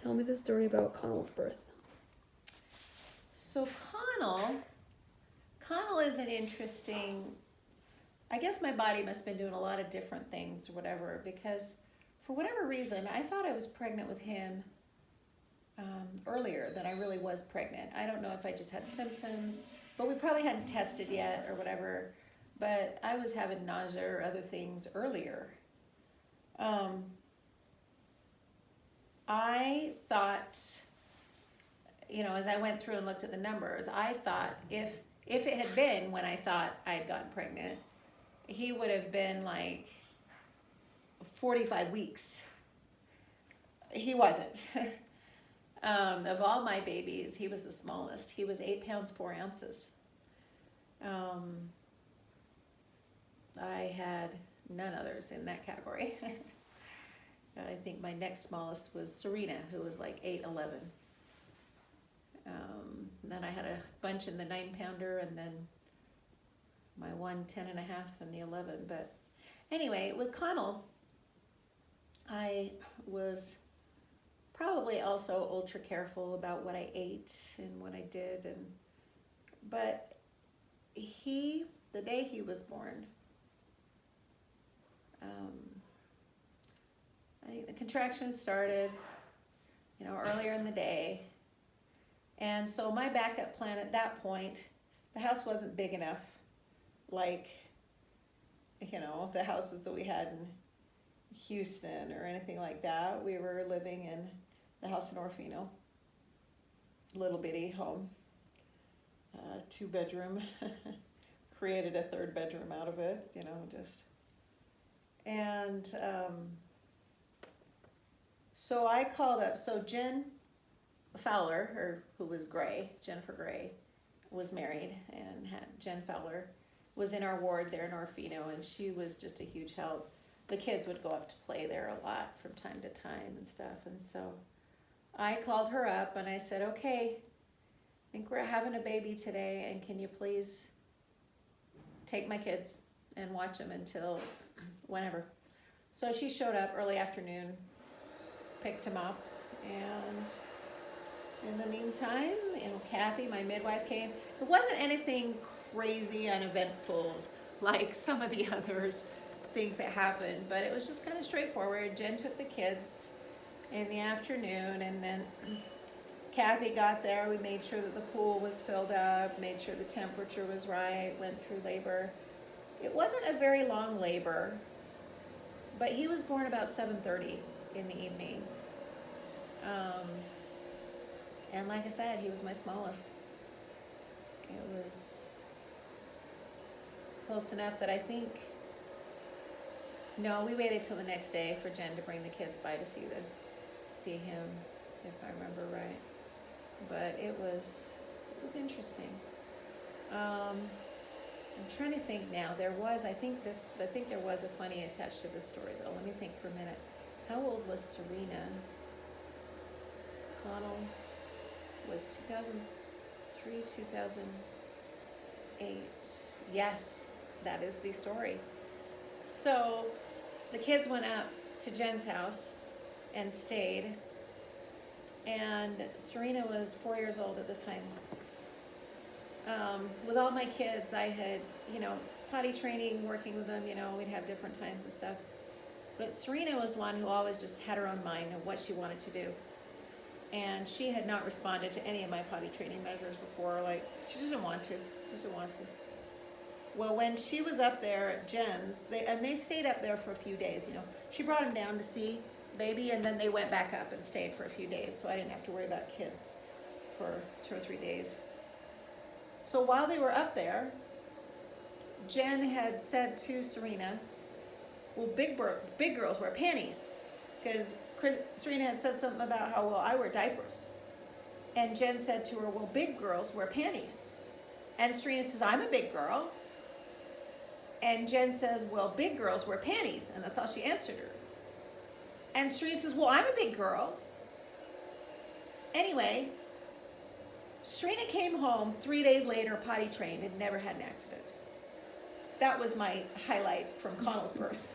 Tell me the story about Conall's birth. So Conall is an interesting, I guess my body must have been doing a lot of different things or whatever, because for whatever reason, I thought I was pregnant with him earlier than I really was pregnant. I don't know if I just had symptoms, but we probably hadn't tested yet or whatever, but I was having nausea or other things earlier. I thought, as I went through and looked at the numbers, I thought if it had been when I thought I had gotten pregnant, he would have been like 45 weeks. He wasn't. Of all my babies, he was the smallest. He was 8 pounds, 4 ounces. I had none others in that category. I think my next smallest was Serena, who was like 8'11". Then I had a bunch in the 9-pounder, and then my 1 10.5 and the 11. But anyway, with Conall, I was probably also ultra careful about what I ate and what I did, but the day he was born, I think the contractions started, earlier in the day. And so my backup plan at that point, the house wasn't big enough, like, the houses that we had in Houston or anything like that. We were living in the house in Orfino, little bitty home, 2-bedroom, created a 3rd bedroom out of it, and so I called up, so Jen Fowler, who was Gray, Jennifer Gray, was married, and Jen Fowler was in our ward there in Orfino, and she was just a huge help. The kids would go up to play there a lot from time to time and stuff, and so I called her up and I said, okay, I think we're having a baby today, and can you please take my kids and watch them until whenever. So she showed up early afternoon, picked him up, and in the meantime, Kathy, my midwife, came. It wasn't anything crazy, uneventful like some of the others things that happened, but it was just kind of straightforward. Jen took the kids in the afternoon, and then Kathy got there. We made sure that the pool was filled up, made sure the temperature was right, went through labor. It wasn't a very long labor, but he was born about 7:30 in the evening. And like I said, he was my smallest. It was close enough that I think, no, we waited till the next day for Jen to bring the kids by to see him, if I remember right. But it was interesting. I'm trying to think now. I think there was a funny attached to this story though. Let me think for a minute. How old was Serena? Conall was 2003, 2008. Yes, that is the story. So the kids went up to Jen's house and stayed, and Serena was 4 years old at the time. With all my kids, I had, potty training, working with them, we'd have different times and stuff. But Serena was one who always just had her own mind of what she wanted to do. And she had not responded to any of my potty training measures before, like, she just didn't want to. Well, when she was up there at Jen's, they stayed up there for a few days, She brought him down to see baby, and then they went back up and stayed for a few days, so I didn't have to worry about kids for 2 or 3 days. So while they were up there, Jen had said to Serena, well, big girls wear panties, because Serena had said something about how, well, I wear diapers. And Jen said to her, well, big girls wear panties. And Serena says, I'm a big girl. And Jen says, well, big girls wear panties. And that's how she answered her. And Serena says, well, I'm a big girl. Anyway, Serena came home 3 days later, potty trained, and never had an accident. That was my highlight from Conall's birth.